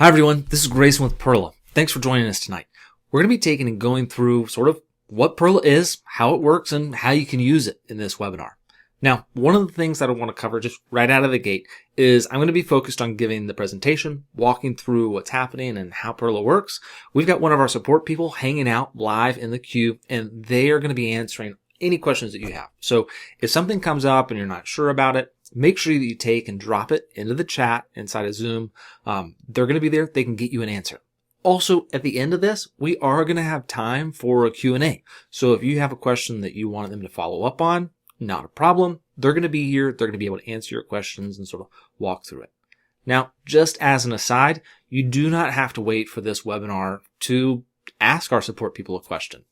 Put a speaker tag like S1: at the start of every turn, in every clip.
S1: Hi everyone, this is Grayson with PERRLA. Thanks for joining us tonight. We're going to be taking and going through sort of what PERRLA is, how it works, and how you can use it in this webinar. Now, one of the things that I want to cover just right out of the gate is I'm going to be focused on giving the presentation, walking through what's happening and how PERRLA works. We've got one of our support people hanging out live in the queue, and they are going to be answering any questions that you have. So if something comes up and you're not sure about it, make sure that you take and drop it into the chat inside of Zoom. They're going to be there. They can get you an answer. Also, at the end of this, we are going to have time for a Q&A. So if you have a question that you want them to follow up on, not a problem. They're going to be here. They're going to be able to answer your questions and sort of walk through it. Now, just as an aside, you do not have to wait for this webinar to ask our support people a question.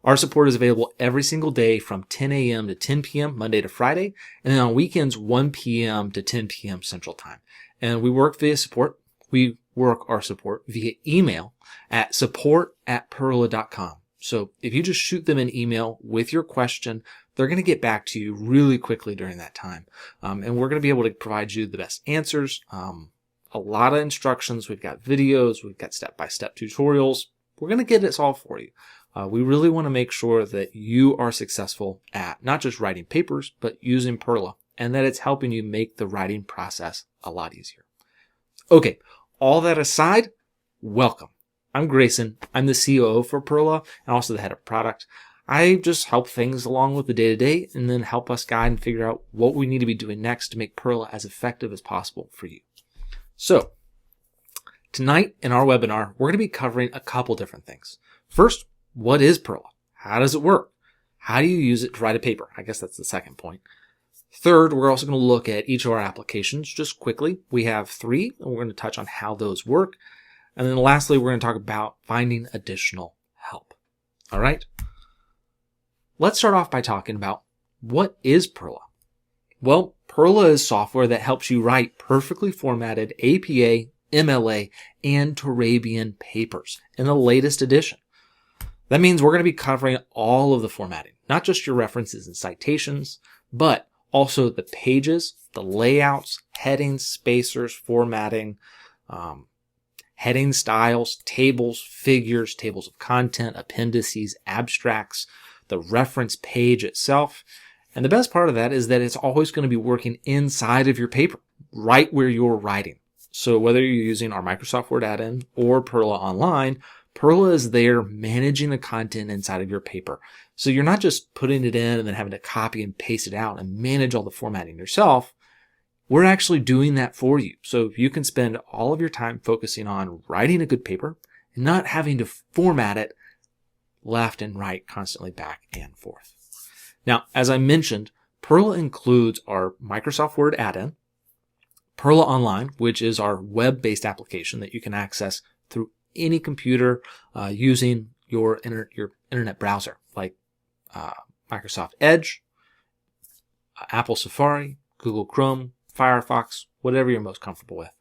S1: Our support is available every single day from 10 a.m. to 10 p.m. Monday to Friday, and then on weekends 1 p.m. to 10 p.m. Central Time. And we work via support. We work our support via email at support@perrla.com. So if you just shoot them an email with your question, they're going to get back to you really quickly during that time. And we're going to be able to provide you the best answers, a lot of instructions. We've got videos. We've got step-by-step tutorials. We're going to get this all for you. We really want to make sure that you are successful at not just writing papers, but using PERRLA, and that it's helping you make the writing process a lot easier. Okay, all that aside, welcome. I'm Grayson. I'm the COO for PERRLA and also the head of product. I just help things along with the day-to-day and then help us guide and figure out what we need to be doing next to make PERRLA as effective as possible for you. So, tonight in our webinar, we're going to be covering a couple different things. First, what is PERRLA? How does it work? How do you use it to write a paper? I guess that's the second point. Third, we're also going to look at each of our applications just quickly. We have 3, and we're going to touch on how those work. And then lastly, we're going to talk about finding additional help. All right? Let's start off by talking about what is PERRLA? Well, PERRLA is software that helps you write perfectly formatted APA, MLA, and Turabian papers in the latest edition. That means we're going to be covering all of the formatting, not just your references and citations, but also the pages, the layouts, headings, spacers, formatting, heading styles, tables, figures, tables of content, appendices, abstracts, the reference page itself. And the best part of that is that it's always going to be working inside of your paper, right where you're writing. So whether you're using our Microsoft Word add-in or PERRLA Online, PERRLA is there managing the content inside of your paper. So you're not just putting it in and then having to copy and paste it out and manage all the formatting yourself. We're actually doing that for you. So you can spend all of your time focusing on writing a good paper and not having to format it left and right constantly back and forth. Now, as I mentioned, PERRLA includes our Microsoft Word add-in, PERRLA Online, which is our web-based application that you can access through any computer using your internet browser, like Microsoft Edge, Apple Safari, Google Chrome, Firefox, whatever you're most comfortable with.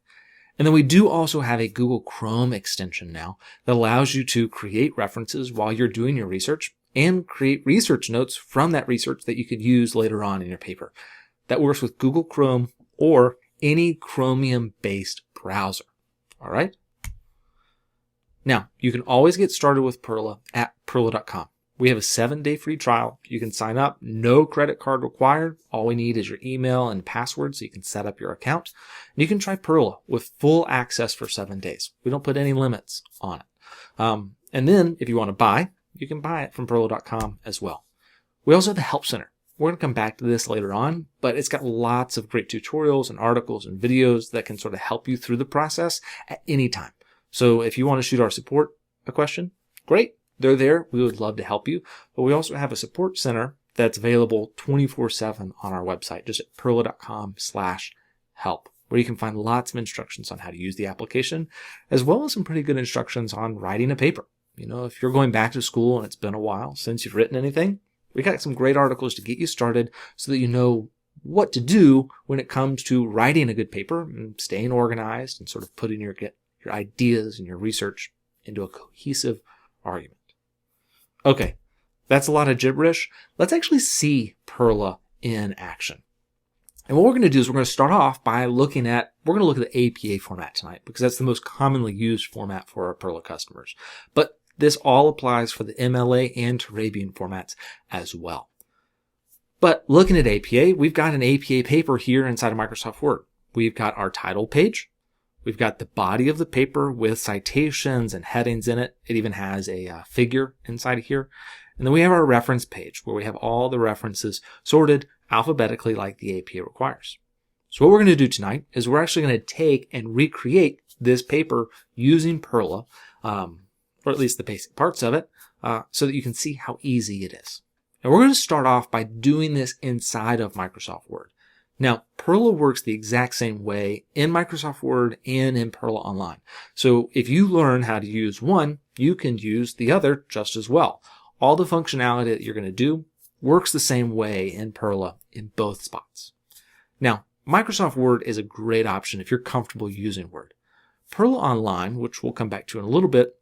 S1: And then we do also have a Google Chrome extension now that allows you to create references while you're doing your research and create research notes from that research that you could use later on in your paper. That works with Google Chrome or any Chromium-based browser. All right? Now, you can always get started with PERRLA at perrla.com. We have a 7-day free trial. You can sign up. No credit card required. All we need is your email and password so you can set up your account. And you can try PERRLA with full access for 7 days. We don't put any limits on it. And then if you want to buy, you can buy it from perrla.com as well. We also have the Help Center. We're going to come back to this later on, but it's got lots of great tutorials and articles and videos that can sort of help you through the process at any time. So if you want to shoot our support a question, great. They're there. We would love to help you. But we also have a support center that's available 24/7 on our website, just at perrla.com/help, where you can find lots of instructions on how to use the application, as well as some pretty good instructions on writing a paper. You know, if you're going back to school and it's been a while since you've written anything, we got some great articles to get you started so that you know what to do when it comes to writing a good paper and staying organized and sort of putting your ideas and your research into a cohesive argument. Okay, that's a lot of gibberish. Let's actually see PERRLA in action. And what we're going to do is we're going to start off by looking at the APA format tonight, because that's the most commonly used format for our PERRLA customers. But this all applies for the MLA and Turabian formats as well. But looking at APA, we've got an APA paper here inside of Microsoft Word. We've got our title page. We've got the body of the paper with citations and headings in it. It even has a figure inside of here. And then we have our reference page where we have all the references sorted alphabetically like the APA requires. So what we're going to do tonight is we're actually going to take and recreate this paper using PERRLA, or at least the basic parts of it, so that you can see how easy it is. And we're going to start off by doing this inside of Microsoft Word. Now, PERRLA works the exact same way in Microsoft Word and in PERRLA Online. So if you learn how to use one, you can use the other just as well. All the functionality that you're going to do works the same way in PERRLA in both spots. Now, Microsoft Word is a great option if you're comfortable using Word. PERRLA Online, which we'll come back to in a little bit,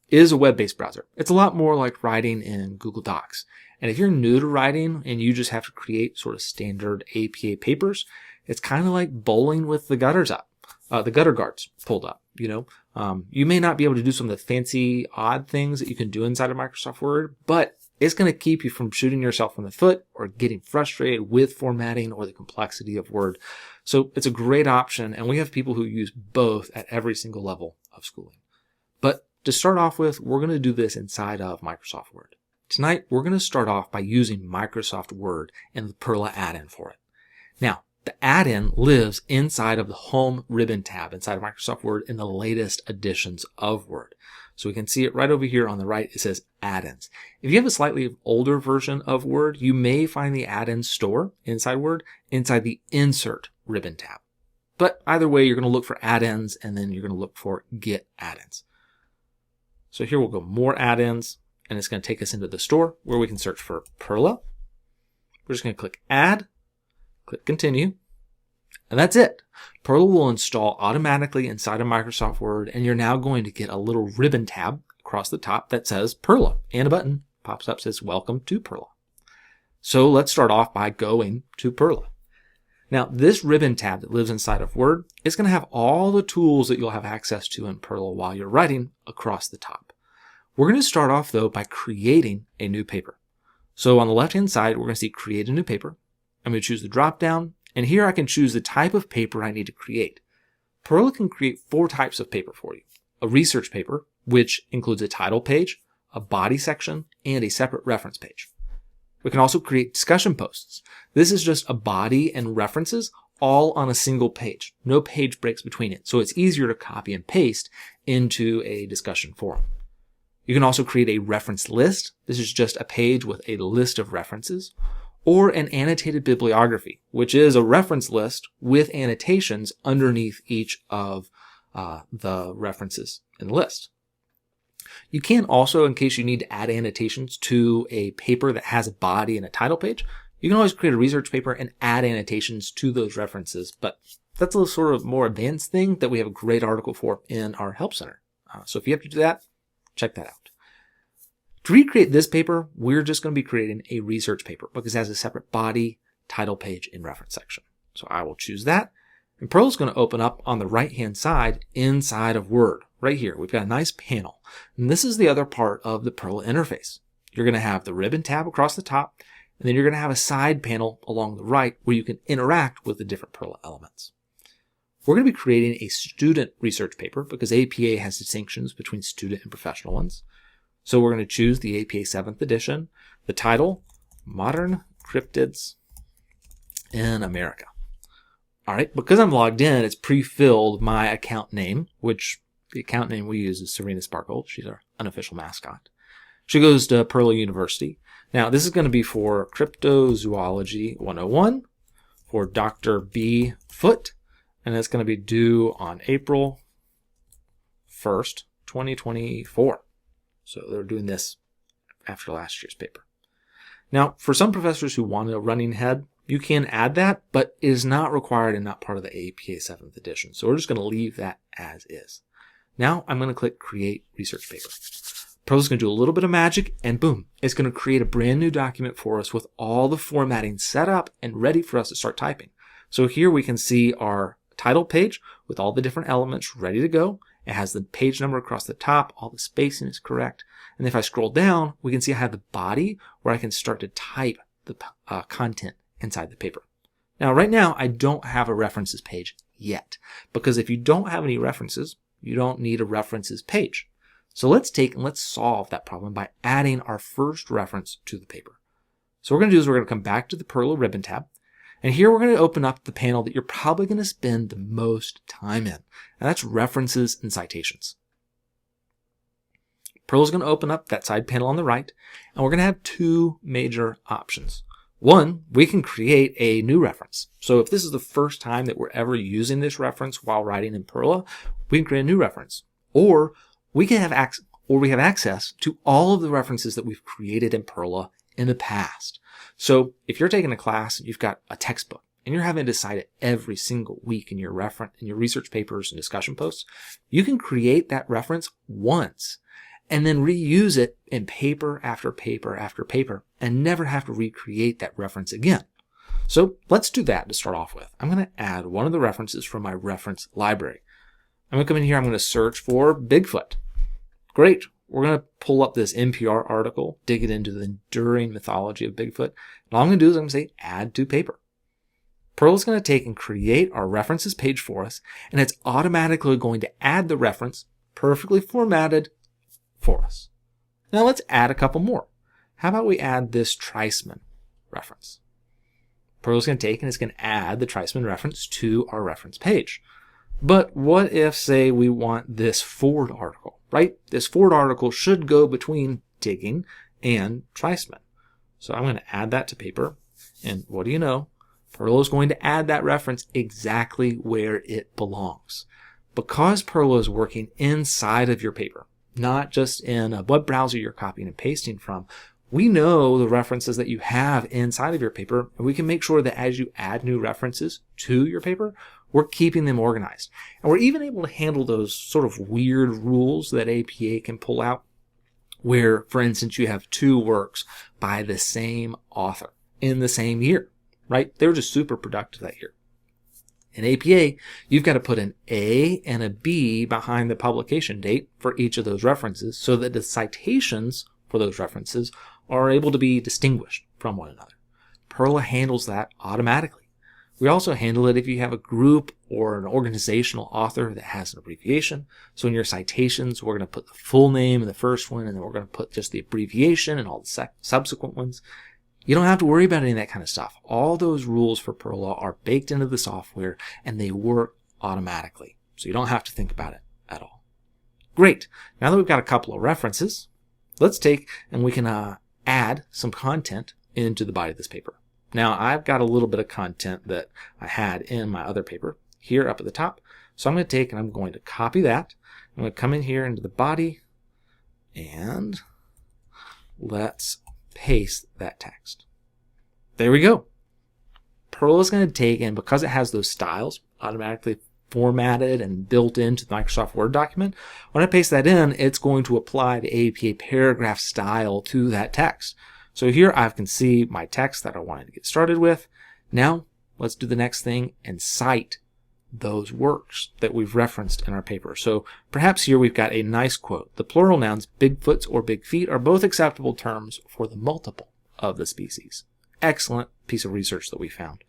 S1: is a web-based browser. It's a lot more like writing in Google Docs. And if you're new to writing and you just have to create sort of standard APA papers, it's kind of like bowling with the gutters up, the gutter guards pulled up, You may not be able to do some of the fancy, odd things that you can do inside of Microsoft Word, but it's going to keep you from shooting yourself in the foot or getting frustrated with formatting or the complexity of Word. So it's a great option, and we have people who use both at every single level of schooling. But to start off with, we're going to do this inside of Microsoft Word. Tonight, we're going to start off by using Microsoft Word and the PERRLA add-in for it. Now, the add-in lives inside of the Home ribbon tab inside of Microsoft Word in the latest editions of Word. So we can see it right over here on the right. It says add-ins. If you have a slightly older version of Word, you may find the add-in store inside Word inside the Insert ribbon tab. But either way, you're going to look for add-ins, and then you're going to look for Get add-ins. So here we'll go More add-ins. And it's going to take us into the store where we can search for PERRLA. We're just going to click Add, click Continue, and that's it. PERRLA will install automatically inside of Microsoft Word, and you're now going to get a little ribbon tab across the top that says PERRLA, and a button pops up that says Welcome to PERRLA. So let's start off by going to PERRLA. Now, this ribbon tab that lives inside of Word is going to have all the tools that you'll have access to in PERRLA while you're writing across the top. We're going to start off, though, by creating a new paper. So on the left-hand side, we're going to see Create a New Paper. I'm going to choose the drop-down, and here I can choose the type of paper I need to create. PERRLA can create 4 types of paper for you. A research paper, which includes a title page, a body section, and a separate reference page. We can also create discussion posts. This is just a body and references all on a single page. No page breaks between it, so it's easier to copy and paste into a discussion forum. You can also create a reference list. This is just a page with a list of references, or an annotated bibliography, which is a reference list with annotations underneath each of the references in the list. You can also, in case you need to add annotations to a paper that has a body and a title page, you can always create a research paper and add annotations to those references, but that's a sort of more advanced thing that we have a great article for in our Help Center. So if you have to do that, check that out. To recreate this paper, we're just going to be creating a research paper because it has a separate body, title page, and reference section. So I will choose that. And PERRLA is going to open up on the right-hand side inside of Word. Right here, we've got a nice panel. And this is the other part of the PERRLA interface. You're going to have the ribbon tab across the top, and then you're going to have a side panel along the right where you can interact with the different PERRLA elements. We're going to be creating a student research paper because APA has distinctions between student and professional ones. So we're going to choose the APA 7th edition, the title, Modern Cryptids in America. All right, because I'm logged in, it's pre-filled my account name, which the account name we use is Serena Sparkle. She's our unofficial mascot. She goes to PERRLA University. Now, this is going to be for Cryptozoology 101 for Dr. B. Foote, and it's going to be due on April 1st, 2024. So they're doing this after last year's paper. Now, for some professors who want a running head, you can add that, but it is not required and not part of the APA 7th edition. So we're just going to leave that as is. Now I'm going to click Create Research Paper. PERRLA is going to do a little bit of magic, and boom, it's going to create a brand new document for us with all the formatting set up and ready for us to start typing. So here we can see our title page with all the different elements ready to go. It has the page number across the top, all the spacing is correct. And if I scroll down, we can see I have the body where I can start to type the content inside the paper. Now, right now, I don't have a references page yet, because if you don't have any references, you don't need a references page. So let's solve that problem by adding our first reference to the paper. So what we're going to do is we're going to come back to the PERRLA ribbon tab. And here we're going to open up the panel that you're probably going to spend the most time in. And that's references and citations. PERRLA is going to open up that side panel on the right. And we're going to have two major options. One, we can create a new reference. So if this is the first time that we're ever using this reference while writing in PERRLA, we can create a new reference. Or we have access to all of the references that we've created in PERRLA in the past. So if you're taking a class and you've got a textbook and you're having to cite it every single week in your research papers and discussion posts, you can create that reference once and then reuse it in paper after paper after paper and never have to recreate that reference again. So let's do that to start off with. I'm going to add one of the references from my reference library. I'm going to come in here, I'm going to search for Bigfoot. Great. We're going to pull up this NPR article, dig it into the enduring mythology of Bigfoot. And all I'm going to do is I'm going to say add to paper. PERRLA is going to take and create our references page for us, and it's automatically going to add the reference perfectly formatted for us. Now let's add a couple more. How about we add this Treisman reference? PERRLA is going to take and it's going to add the Treisman reference to our reference page. But what if, say, we want this Ford article, right? This Ford article should go between digging and Treisman. So I'm going to add that to paper. And what do you know? PERRLA is going to add that reference exactly where it belongs. Because PERRLA is working inside of your paper, not just in a web browser you're copying and pasting from, we know the references that you have inside of your paper, and we can make sure that as you add new references to your paper, we're keeping them organized. And we're even able to handle those sort of weird rules that APA can pull out, where, for instance, you have two works by the same author in the same year, right? They were just super productive that year. In APA, you've got to put an A and a B behind the publication date for each of those references so that the citations for those references are able to be distinguished from one another. PERRLA handles that automatically. We also handle it if you have a group or an organizational author that has an abbreviation. So in your citations, we're going to put the full name in the first one, and then we're going to put just the abbreviation and all the subsequent ones. You don't have to worry about any of that kind of stuff. All those rules for PERRLA are baked into the software, and they work automatically. So you don't have to think about it at all. Great. Now that we've got a couple of references, let's take and we can add some content into the body of this paper. Now, I've got a little bit of content that I had in my other paper here up at the top. So I'm going to take and I'm going to copy that. I'm going to come in here into the body and let's paste that text. There we go. PERRLA is going to take, and because it has those styles automatically formatted and built into the Microsoft Word document, when I paste that in, it's going to apply the APA paragraph style to that text. So here I can see my text that I wanted to get started with. Now let's do the next thing and cite those works that we've referenced in our paper. So perhaps here we've got a nice quote. The plural nouns Bigfoots or big feet are both acceptable terms for the multiple of the species. Excellent piece of research that we found.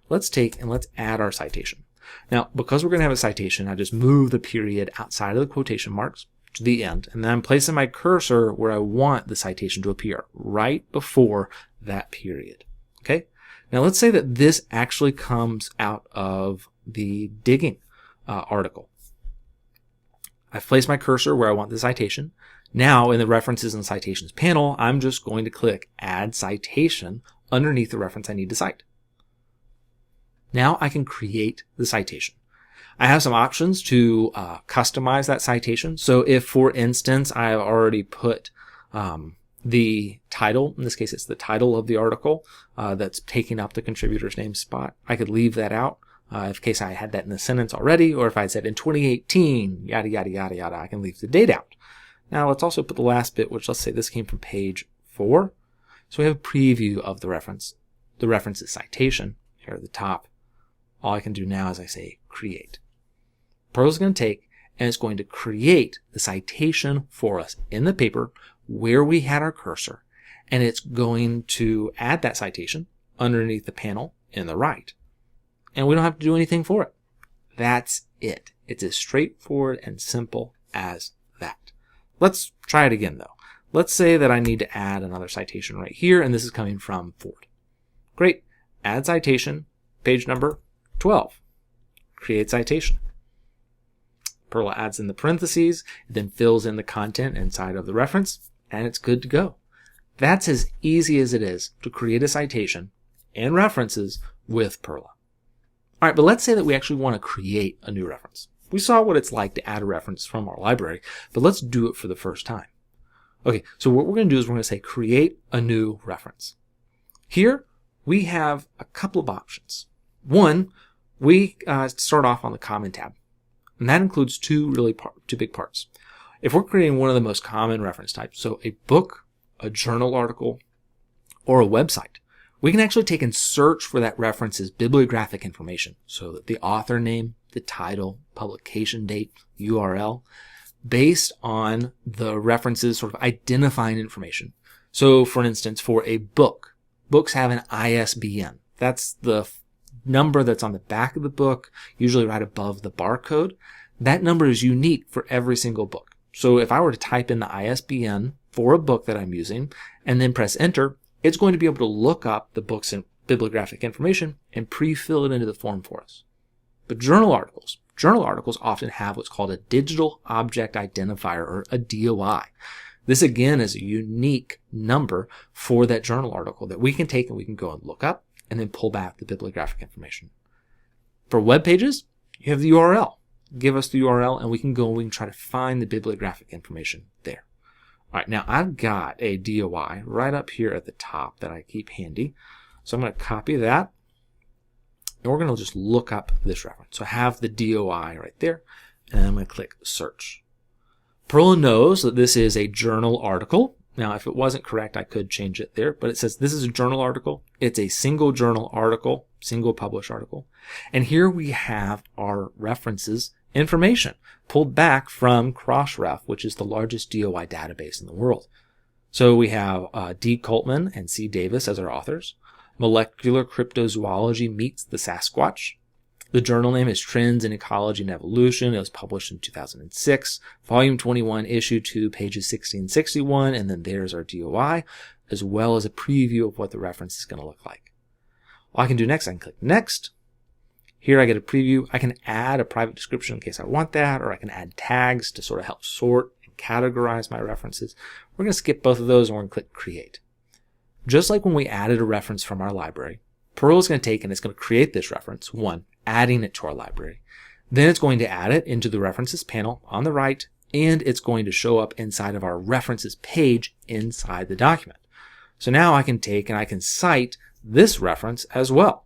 S1: Let's take and let's add our citation. Now, because we're going to have a citation, I just move the period outside of the quotation marks to the end, and then I'm placing my cursor where I want the citation to appear, right before that period. Okay? Now let's say that this actually comes out of the digging article. I've placed my cursor where I want the citation. Now in the references and citations panel, I'm just going to click add citation underneath the reference I need to cite. Now I can create the citation. I have some options to customize that citation. So if, for instance, I've already put the title, in this case it's the title of the article that's taking up the contributor's name spot, I could leave that out in case I had that in the sentence already, or if I said in 2018, yada, yada, yada, yada, I can leave the date out. Now let's also put the last bit, which let's say this came from page 4. So we have a preview of the reference's citation here at the top all I can do now is I say create. PERRLA is going to take and it's going to create the citation for us in the paper where we had our cursor, and it's going to add that citation underneath the panel in the right. And we don't have to do anything for it. That's it. It's as straightforward and simple as that. Let's try it again though. Let's say that I need to add another citation right here, and this is coming from Ford. Great. Add citation, page number 12. Create citation. PERRLA adds in the parentheses, then fills in the content inside of the reference, and it's good to go. That's as easy as it is to create a citation and references with PERRLA. All right, but let's say that we actually want to create a new reference. We saw what it's like to add a reference from our library, but let's do it for the first time. Okay, so what we're going to do is we're going to say create a new reference. Here, we have a couple of options. One, we start off on the common tab, and that includes two big parts. If we're creating one of the most common reference types, so a book, a journal article, or a website, we can actually take and search for that reference's bibliographic information, so that the author name, the title, publication date, URL, based on the reference's sort of identifying information. So for instance, for a book, books have an ISBN. That's the number that's on the back of the book, usually right above the barcode. That number is unique for every single book. So if I were to type in the ISBN for a book that I'm using and then press enter, it's going to be able to look up the book's bibliographic information and pre-fill it into the form for us. But journal articles often have what's called a digital object identifier, or a DOI. This again is a unique number for that journal article that we can take and we can go and look up and then pull back the bibliographic information. For web pages, you have the URL. Give us the URL and we can go and we can try to find the bibliographic information there. All right, now I've got a DOI right up here at the top that I keep handy. So I'm going to copy that. And we're going to just look up this reference. So I have the DOI right there, and I'm going to click search. PERRLA knows that this is a journal article. Now, if it wasn't correct, I could change it there, but it says this is a journal article. It's a single journal article, single published article. And here we have our references information pulled back from Crossref, which is the largest DOI database in the world. So we have D. Coltman and C. Davis as our authors. Molecular Cryptozoology Meets the Sasquatch. The journal name is Trends in Ecology and Evolution. It was published in 2006. Volume 21, Issue 2, pages 60 and 61. And then there's our DOI, as well as a preview of what the reference is going to look like. All I can do next, I can click Next. Here I get a preview. I can add a private description in case I want that, or I can add tags to sort of help sort and categorize my references. We're going to skip both of those and we're going to click Create. Just like when we added a reference from our library, PERRLA is going to take and it's going to create this reference, one, adding it to our library. Then it's going to add it into the references panel on the right, and it's going to show up inside of our references page inside the document. So now I can take and I can cite this reference as well.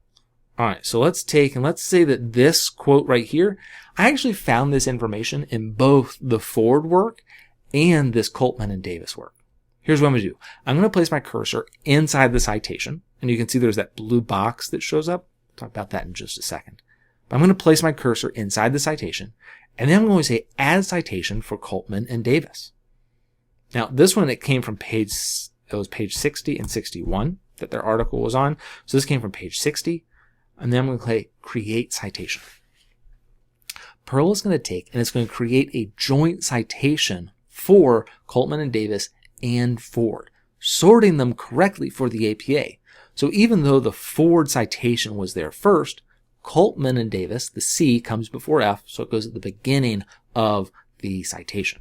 S1: All right, so let's take and let's say that this quote right here, I actually found this information in both the Ford work and this Coltman and Davis work. Here's what I'm going to do. I'm going to place my cursor inside the citation, and you can see there's that blue box that shows up. I'll talk about that in just a second. But I'm going to place my cursor inside the citation, and then I'm going to say add citation for Coltman and Davis. Now, this one, it came from page 60 and 61 that their article was on. So this came from page 60, and then I'm going to click create citation. PERRLA is going to take, and it's going to create a joint citation for Coltman and Davis and Ford, sorting them correctly for the APA. So even though the Ford citation was there first, Coltman and Davis, the C comes before F, so it goes at the beginning of the citation.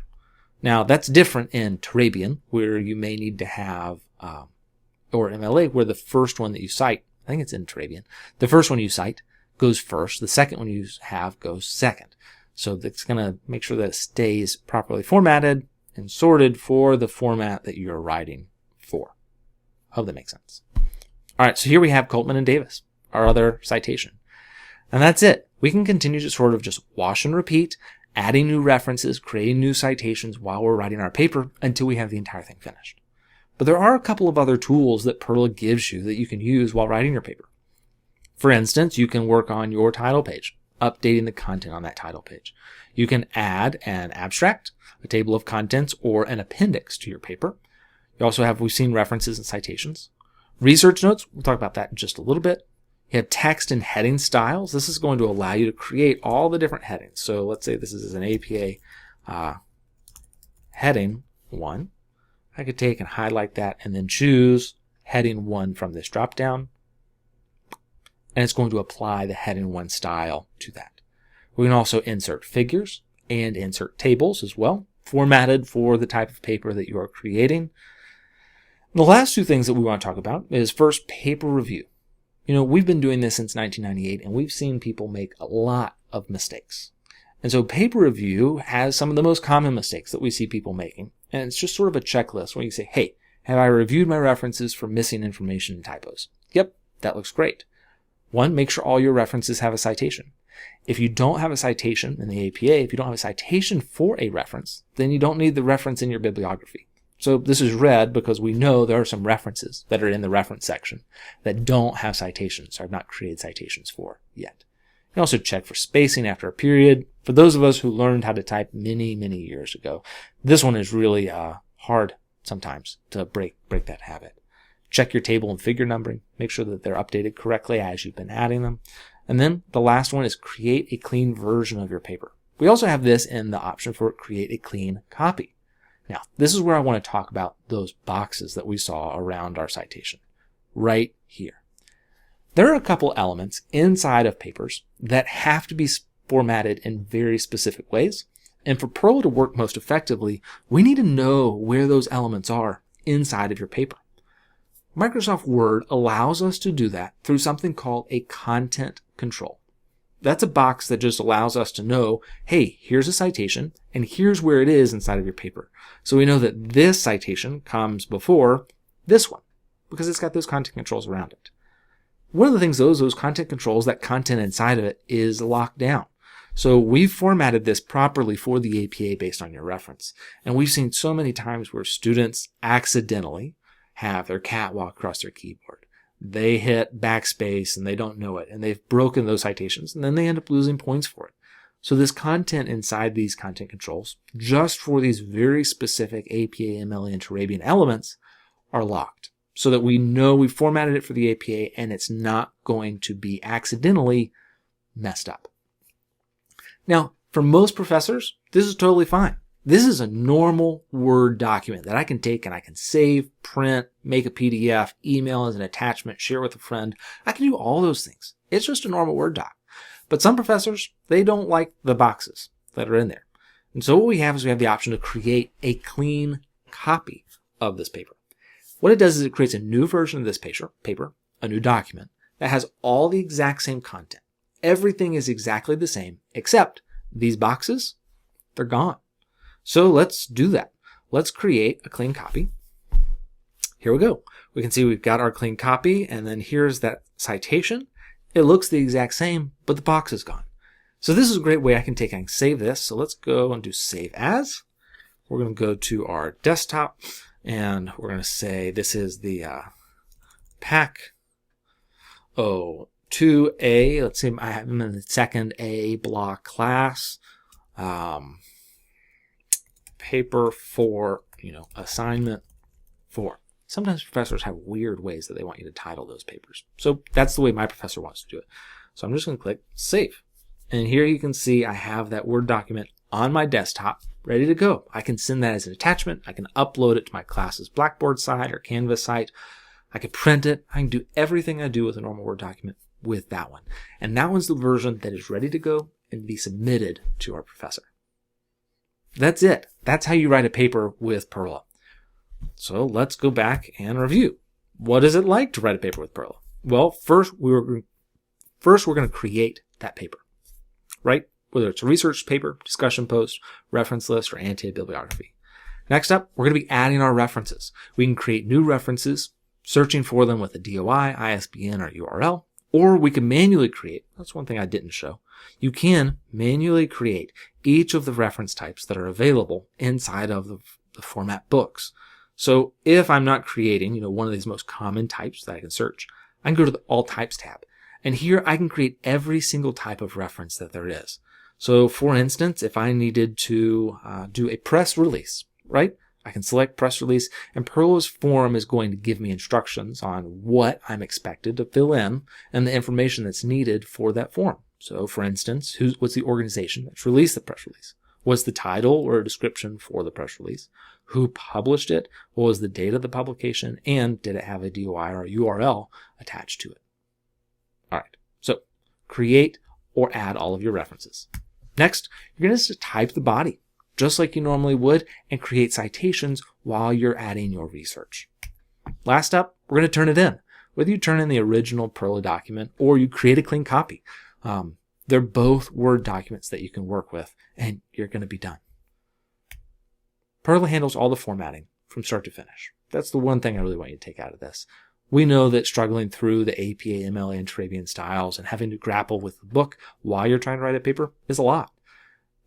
S1: Now that's different in Turabian, where you may need to have, or MLA, where the first one that you cite, I think it's in Turabian, the first one you cite goes first, the second one you have goes second. So that's going to make sure that it stays properly formatted and sorted for the format that you're writing for. Hope that makes sense. All right, so here we have Coltman and Davis, our other citation. And that's it. We can continue to sort of just wash and repeat, adding new references, creating new citations while we're writing our paper until we have the entire thing finished. But there are a couple of other tools that PERRLA gives you that you can use while writing your paper. For instance, you can work on your title page, updating the content on that title page. You can add an abstract, a table of contents, or an appendix to your paper. You also have, we've seen references and citations. Research notes, we'll talk about that in just a little bit. You have text and heading styles. This is going to allow you to create all the different headings. So let's say this is an APA heading 1. I could take and highlight that and then choose heading 1 from this drop down. And it's going to apply the heading 1 style to that. We can also insert figures and insert tables as well, formatted for the type of paper that you are creating. The last two things that we want to talk about is first, paper review. We've been doing this since 1998, and we've seen people make a lot of mistakes. And so paper review has some of the most common mistakes that we see people making. And it's just sort of a checklist where you say, hey, have I reviewed my references for missing information and typos? Yep, that looks great. 1, make sure all your references have a citation. If you don't have a citation in the APA, if you don't have a citation for a reference, then you don't need the reference in your bibliography. So this is red because we know there are some references that are in the reference section that don't have citations or have not created citations for yet. You can also check for spacing after a period. For those of us who learned how to type many, many years ago, this one is really hard sometimes to break that habit. Check your table and figure numbering. Make sure that they're updated correctly as you've been adding them. And then the last one is create a clean version of your paper. We also have this in the option for create a clean copy. Now, this is where I want to talk about those boxes that we saw around our citation, right here. There are a couple elements inside of papers that have to be formatted in very specific ways. And for PERRLA to work most effectively, we need to know where those elements are inside of your paper. Microsoft Word allows us to do that through something called a content control. That's a box that just allows us to know, hey, here's a citation, and here's where it is inside of your paper. So we know that this citation comes before this one, because it's got those content controls around it. One of the things, those content controls, that content inside of it is locked down. So we've formatted this properly for the APA based on your reference. And we've seen so many times where students accidentally have their cat walk across their keyboard. They hit backspace and they don't know it, and they've broken those citations, and then they end up losing points for it. So this content inside these content controls, just for these very specific APA, MLA, and Turabian elements, are locked, so that we know we formatted it for the APA and it's not going to be accidentally messed up. Now, for most professors, this is totally fine. This is a normal Word document that I can take and I can save, print, make a PDF, email as an attachment, share with a friend. I can do all those things. It's just a normal Word doc. But some professors, they don't like the boxes that are in there. And so what we have is we have the option to create a clean copy of this paper. What it does is it creates a new version of this paper, a new document, that has all the exact same content. Everything is exactly the same, except these boxes, they're gone. So let's do that. Let's create a clean copy. Here we go. We can see we've got our clean copy, and then here's that citation. It looks the exact same, but the box is gone. So this is a great way I can take and save this. So let's go and do save as. We're going to go to our desktop, and we're going to say this is the pack 2A. Let's see, I have them in the second A block class. Paper 4, assignment 4. Sometimes professors have weird ways that they want you to title those papers. So that's the way my professor wants to do it. So I'm just going to click save. And here you can see I have that Word document on my desktop ready to go. I can send that as an attachment. I can upload it to my class's Blackboard site or Canvas site. I can print it. I can do everything I do with a normal Word document with that one. And that one's the version that is ready to go and be submitted to our professor. That's it. That's how you write a paper with PERRLA. So let's go back and review. What is it like to write a paper with PERRLA? Well, first we're going to create that paper, right? Whether it's a research paper, discussion post, reference list, or annotated bibliography. Next up, we're going to be adding our references. We can create new references, searching for them with a DOI, ISBN, or URL, or we can manually create. That's one thing I didn't show. You can manually create each of the reference types that are available inside of the format books. So if I'm not creating, one of these most common types that I can search, I can go to the All Types tab, And here I can create every single type of reference that there is. So for instance, if I needed to do a press release, right? I can select press release, and PERRLA's form is going to give me instructions on what I'm expected to fill in and the information that's needed for that form. So for instance, what's the organization that's released the press release? What's the title or description for the press release? Who published it? What was the date of the publication? And did it have a DOI or a URL attached to it? All right, so create or add all of your references. Next, you're going to just type the body, just like you normally would, and create citations while you're adding your research. Last up, we're going to turn it in. Whether you turn in the original PERRLA document or you create a clean copy, they're both Word documents that you can work with, and you're going to be done. PERRLA handles all the formatting from start to finish. That's the one thing I really want you to take out of this. We know that struggling through the APA, MLA, and Turabian styles and having to grapple with the book while you're trying to write a paper is a lot.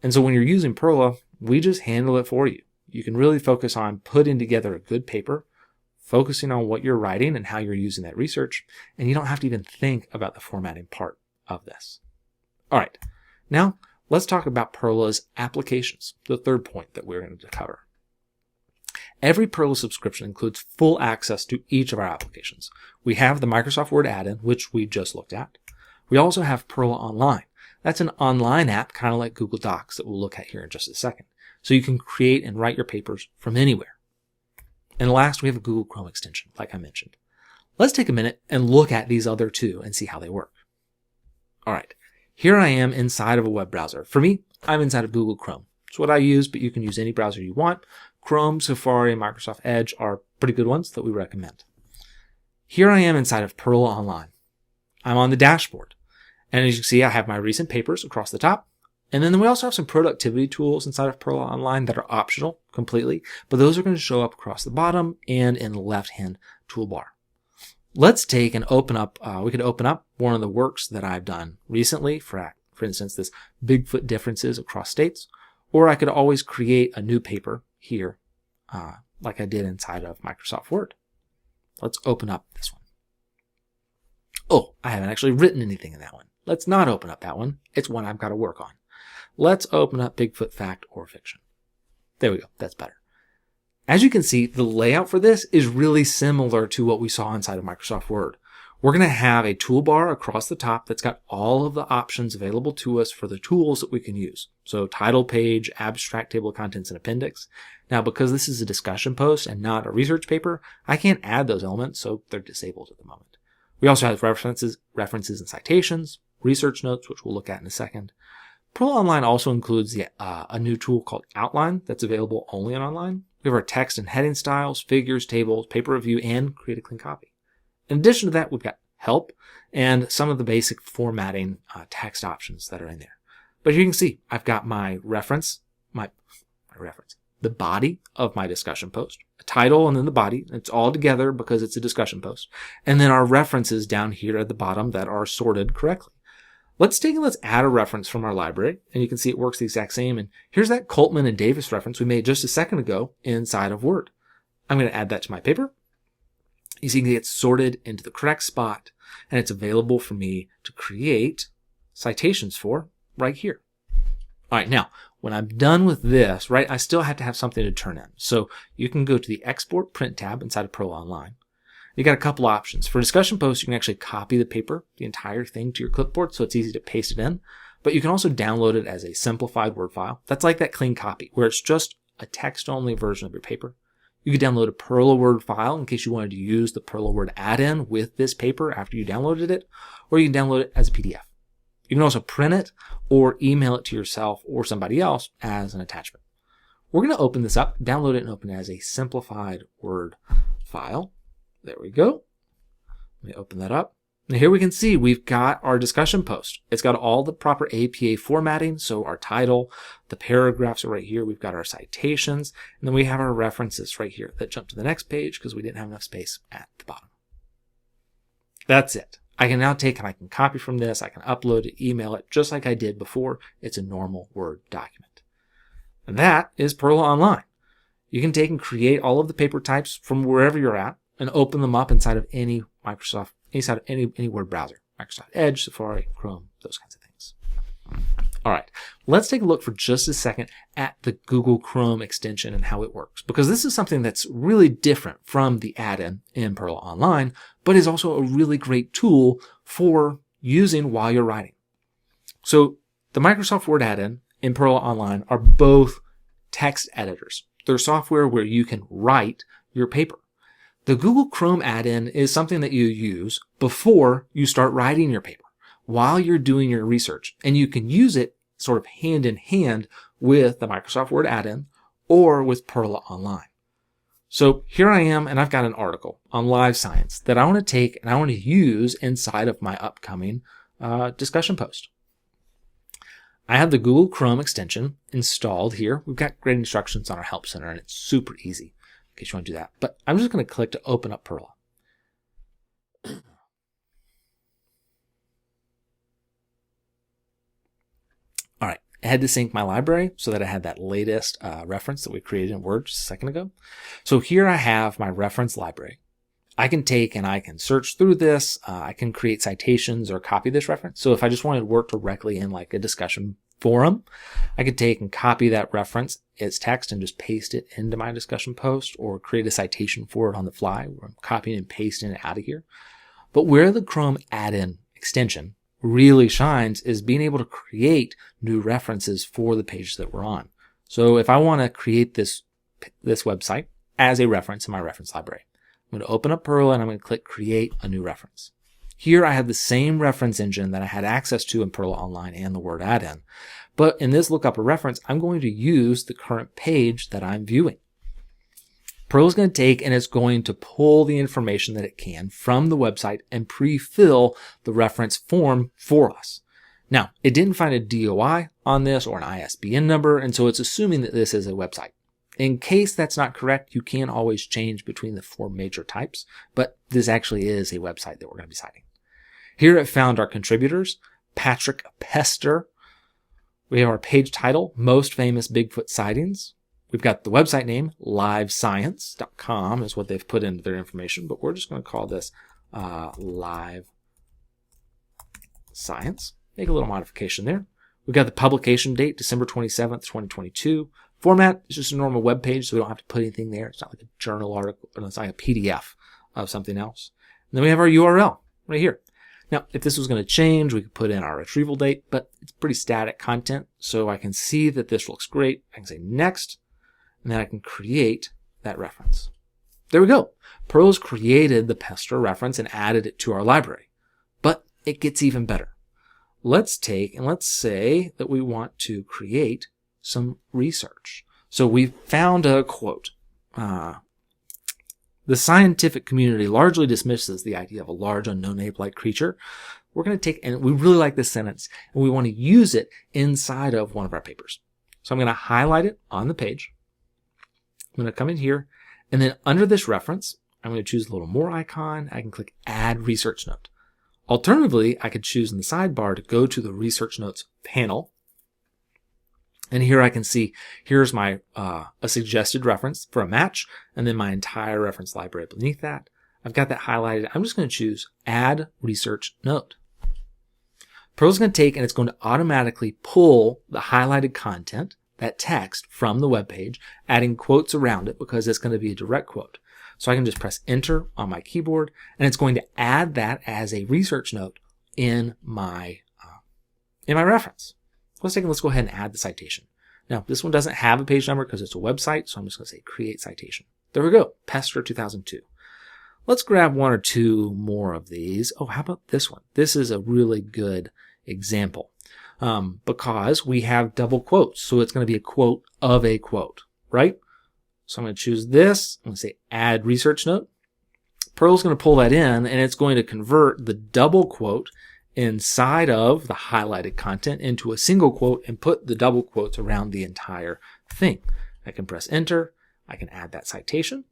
S1: And so when you're using PERRLA, we just handle it for you. You can really focus on putting together a good paper, focusing on what you're writing and how you're using that research, and you don't have to even think about the formatting part of this. All right, now let's talk about PERRLA's applications, the third point that we're going to cover. Every PERRLA subscription includes full access to each of our applications. We have the Microsoft Word add-in, which we just looked at. We also have PERRLA Online. That's an online app, kind of like Google Docs, that we'll look at here in just a second. So you can create and write your papers from anywhere. And last, we have a Google Chrome extension, like I mentioned. Let's take a minute and look at these other two and see how they work. All right, here I am inside of a web browser. For me, I'm inside of Google Chrome. It's what I use, but you can use any browser you want. Chrome, Safari, and Microsoft Edge are pretty good ones that we recommend. Here I am inside of PERRLA Online. I'm on the dashboard. And as you can see, I have my recent papers across the top. And then we also have some productivity tools inside of PERRLA Online that are optional completely, but those are going to show up across the bottom and in the left-hand toolbar. Let's take and open up, we could open up one of the works that I've done recently, for instance, this Bigfoot differences across states, or I could always create a new paper here, like I did inside of Microsoft Word. Let's open up this one. Oh, I haven't actually written anything in that one. Let's not open up that one. It's one I've got to work on. Let's open up Bigfoot Fact or Fiction. There we go. That's better. As you can see, the layout for this is really similar to what we saw inside of Microsoft Word. We're going to have a toolbar across the top that's got all of the options available to us for the tools that we can use. So title page, abstract, table of contents, and appendix. Now, because this is a discussion post and not a research paper, I can't add those elements, so they're disabled at the moment. We also have references and citations, research notes, which we'll look at in a second. PERRLA Online also includes a new tool called Outline that's available only on Online. We have our text and heading styles, figures, tables, paper review, and create a clean copy. In addition to that, we've got help and some of the basic formatting text options that are in there. But you can see I've got my reference, the body of my discussion post, a title, and then the body. It's all together because it's a discussion post. And then our references down here at the bottom that are sorted correctly. Let's add a reference from our library, and you can see it works the exact same. And here's that Coltman and Davis reference we made just a second ago inside of Word. I'm going to add that to my paper. You see, it gets sorted into the correct spot, and it's available for me to create citations for right here. All right, now, when I'm done with this, right, I still have to have something to turn in. So you can go to the Export Print tab inside of PERRLA Online. You got a couple options. For discussion posts, you can actually copy the paper, the entire thing, to your clipboard, so it's easy to paste it in. But you can also download it as a simplified Word file. That's like that clean copy, where it's just a text-only version of your paper. You could download a PERRLA Word file in case you wanted to use the PERRLA Word add-in with this paper after you downloaded it, or you can download it as a PDF. You can also print it or email it to yourself or somebody else as an attachment. We're going to open this up, download it, and open it as a simplified Word file. There we go. Let me open that up. And here we can see we've got our discussion post. It's got all the proper APA formatting. So our title, the paragraphs are right here. We've got our citations, and then we have our references right here that jump to the next page because we didn't have enough space at the bottom. That's it. I can now take and I can copy from this. I can upload it, email it, just like I did before. It's a normal Word document. And that is PERRLA Online. You can take and create all of the paper types from wherever you're at and open them up inside of any Microsoft, inside of any Word browser. Microsoft Edge, Safari, Chrome, those kinds of things. All right, let's take a look for just a second at the Google Chrome extension and how it works, because this is something that's really different from the add-in in PERRLA Online, but is also a really great tool for using while you're writing. So the Microsoft Word add-in and PERRLA Online are both text editors. They're software where you can write your paper. The Google Chrome add-in is something that you use before you start writing your paper, while you're doing your research. And you can use it sort of hand in hand with the Microsoft Word add-in or with PERRLA Online. So here I am, and I've got an article on live science that I want to take and I want to use inside of my upcoming discussion post. I have the Google Chrome extension installed here. We've got great instructions on our Help Center, and it's super easy in case you want to do that. But I'm just going to click to open up PERRLA. All right, I had to sync my library so that I had that latest reference that we created in Word just a second ago. So here I have my reference library. I can take and I can search through this. I can create citations or copy this reference. So if I just wanted to work directly in like a discussion forum, I could take and copy that reference as text and just paste it into my discussion post, or create a citation for it on the fly where I'm copying and pasting it out of here. But where the Chrome add-in extension really shines is being able to create new references for the page that we're on. So if I want to create this website as a reference in my reference library, I'm going to open up PERRLA and I'm going to click Create a New Reference. Here I have the same reference engine that I had access to in PERRLA Online and the Word add-in. But in this lookup a reference, I'm going to use the current page that I'm viewing. PERRLA is going to take and it's going to pull the information that it can from the website and pre-fill the reference form for us. Now, it didn't find a DOI on this or an ISBN number, and so it's assuming that this is a website. In case that's not correct, you can always change between the 4 major types, but this actually is a website that we're going to be citing. Here it found our contributors, Patrick Pester. We have our page title, Most Famous Bigfoot Sightings. We've got the website name, livescience.com is what they've put into their information, but we're just going to call this Live Science. Make a little modification there. We've got the publication date, December 27th, 2022. Format is just a normal web page, so we don't have to put anything there. It's not like a journal article, or it's like a PDF of something else. And then we have our URL right here. Now, if this was going to change, we could put in our retrieval date, but it's pretty static content, so I can see that this looks great. I can say next, and then I can create that reference. There we go. PERRLA's created the Pester reference and added it to our library, but it gets even better. Let's take and let's say that we want to create some research. So we found a quote. The scientific community largely dismisses the idea of a large unknown ape-like creature. We're going to take, and we really like this sentence, and we want to use it inside of one of our papers. So I'm going to highlight it on the page. I'm going to come in here, and then under this reference, I'm going to choose a little more icon. I can click Add Research Note. Alternatively, I could choose in the sidebar to go to the Research Notes panel. And here I can see, here's my a suggested reference for a match, and then my entire reference library beneath that. I've got that highlighted. I'm just going to choose Add Research Note. PERRLA's going to take and it's going to automatically pull the highlighted content, that text, from the web page, adding quotes around it because it's going to be a direct quote. So I can just press Enter on my keyboard, and it's going to add that as a research note in my reference. Let's go ahead and add the citation. Now, this one doesn't have a page number because it's a website, so I'm just going to say Create Citation. There we go, Pester 2002. Let's grab 1 or 2 more of these. Oh, how about this one? This is a really good example because we have double quotes, so it's going to be a quote of a quote, right? So I'm going to choose this. I'm going to say Add Research Note. PERRLA's going to pull that in, and it's going to convert the double quote inside of the highlighted content into a single quote and put the double quotes around the entire thing. I can press Enter. I can add that citation.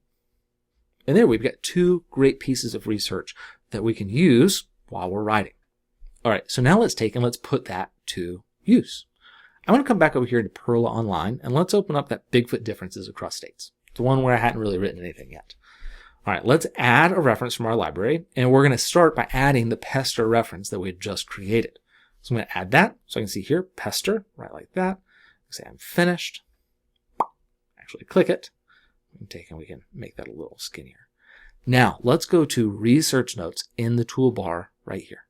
S1: And there we've got 2 great pieces of research that we can use while we're writing. All right, so now let's take and let's put that to use. I want to come back over here to PERRLA Online, and let's open up that Bigfoot differences across states. The one where I hadn't really written anything yet. All right, let's add a reference from our library, and we're going to start by adding the pester reference that we had just created. So I'm going to add that. So I can see here, pester, right like that. Say I'm finished. Actually click it. We can make that a little skinnier. Now let's go to research notes in the toolbar right here.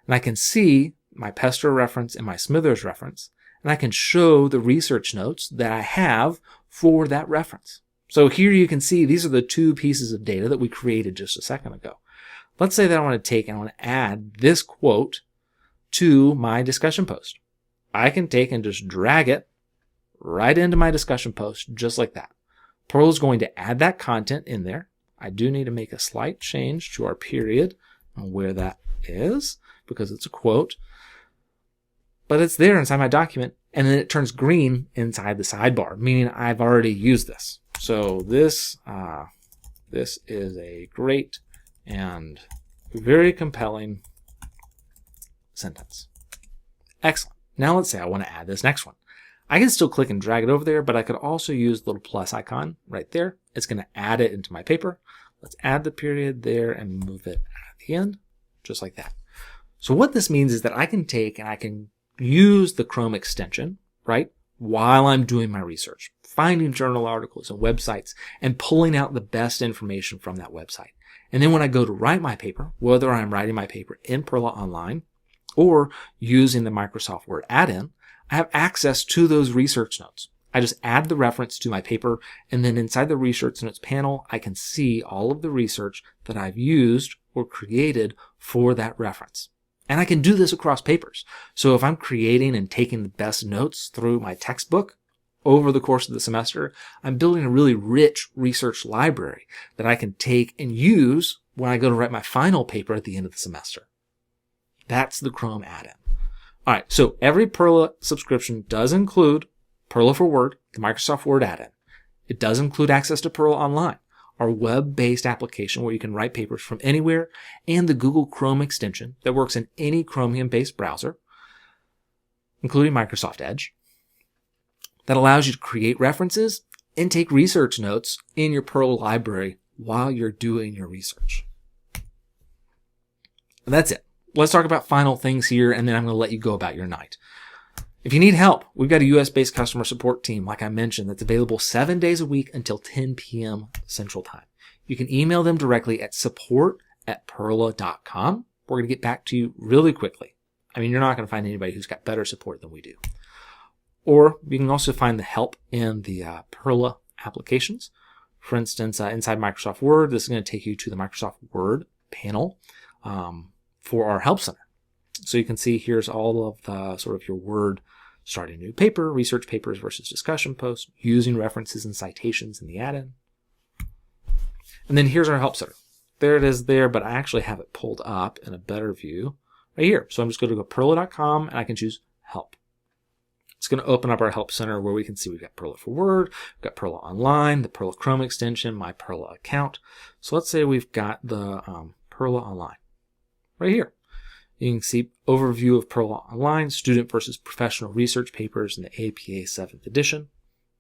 S1: And I can see my pester reference and my Smithers reference, and I can show the research notes that I have for that reference. So here you can see these are the two pieces of data that we created just a second ago. Let's say that I want to take and I want to add this quote to my discussion post. I can take and just drag it right into my discussion post just like that. Perl is going to add that content in there. I do need to make a slight change to our period and where that is because it's a quote. But it's there inside my document, and then it turns green inside the sidebar, meaning I've already used this. So this is a great and very compelling sentence. Excellent. Now let's say I want to add this next one. I can still click and drag it over there, but I could also use the little plus icon right there. It's going to add it into my paper. Let's add the period there and move it at the end, just like that. So what this means is that I can take and I can use the Chrome extension, right, while I'm doing my research, finding journal articles and websites and pulling out the best information from that website. And then when I go to write my paper, whether I'm writing my paper in PERRLA Online or using the Microsoft Word add-in, I have access to those research notes. I just add the reference to my paper, and then inside the research notes panel, I can see all of the research that I've used or created for that reference. And I can do this across papers. So if I'm creating and taking the best notes through my textbook over the course of the semester, I'm building a really rich research library that I can take and use when I go to write my final paper at the end of the semester. That's the Chrome add-in. All right, so every PERRLA subscription does include PERRLA for Word, the Microsoft Word add-in. It does include access to PERRLA Online, our web-based application where you can write papers from anywhere, and the Google Chrome extension that works in any Chromium-based browser, including Microsoft Edge, that allows you to create references and take research notes in your PERRLA library while you're doing your research. And that's it. Let's talk about final things here, and then I'm going to let you go about your night. If you need help, we've got a US-based customer support team, like I mentioned, that's available 7 days a week until 10 p.m. Central Time. You can email them directly at support@perrla.com. We're going to get back to you really quickly. I mean, you're not going to find anybody who's got better support than we do. Or you can also find the help in the PERRLA applications. For instance, inside Microsoft Word, this is going to take you to the Microsoft Word panel for our Help Center. So you can see here's all of the sort of your Word starting a new paper, research papers versus discussion posts, using references and citations in the add-in. And then here's our Help Center. There it is there, but I actually have it pulled up in a better view right here. So I'm just going to go PERRLA.com and I can choose Help. It's going to open up our Help Center where we can see we've got PERRLA for Word, we've got PERRLA Online, the PERRLA Chrome extension, my PERRLA account. So let's say we've got the PERRLA Online right here. You can see overview of PERRLA Online, student versus professional research papers in the APA 7th edition.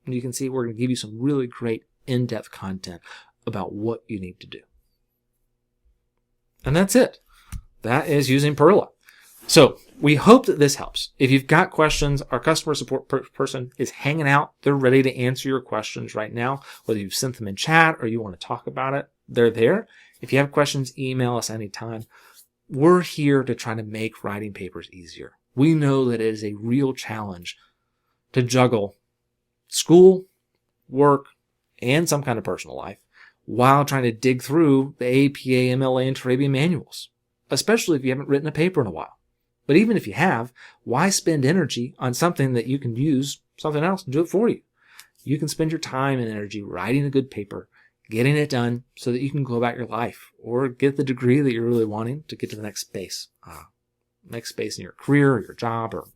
S1: And you can see we're going to give you some really great in-depth content about what you need to do. And that's it. That is using PERRLA. So we hope that this helps. If you've got questions, our customer support person is hanging out. They're ready to answer your questions right now. Whether you've sent them in chat or you want to talk about it, they're there. If you have questions, email us anytime. We're here to try to make writing papers easier. We know that it is a real challenge to juggle school, work, and some kind of personal life while trying to dig through the APA, MLA, and Turabian manuals, especially if you haven't written a paper in a while. But even if you have, why spend energy on something that you can use something else and do it for you? You can spend your time and energy writing a good paper, getting it done so that you can go about your life or get the degree that you're really wanting to get to the next space in your career or your job or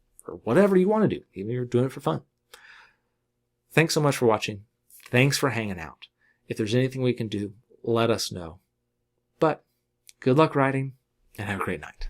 S1: whatever you want to do, even if you're doing it for fun. Thanks so much for watching. Thanks for hanging out. If there's anything we can do, let us know. But good luck writing and have a great night.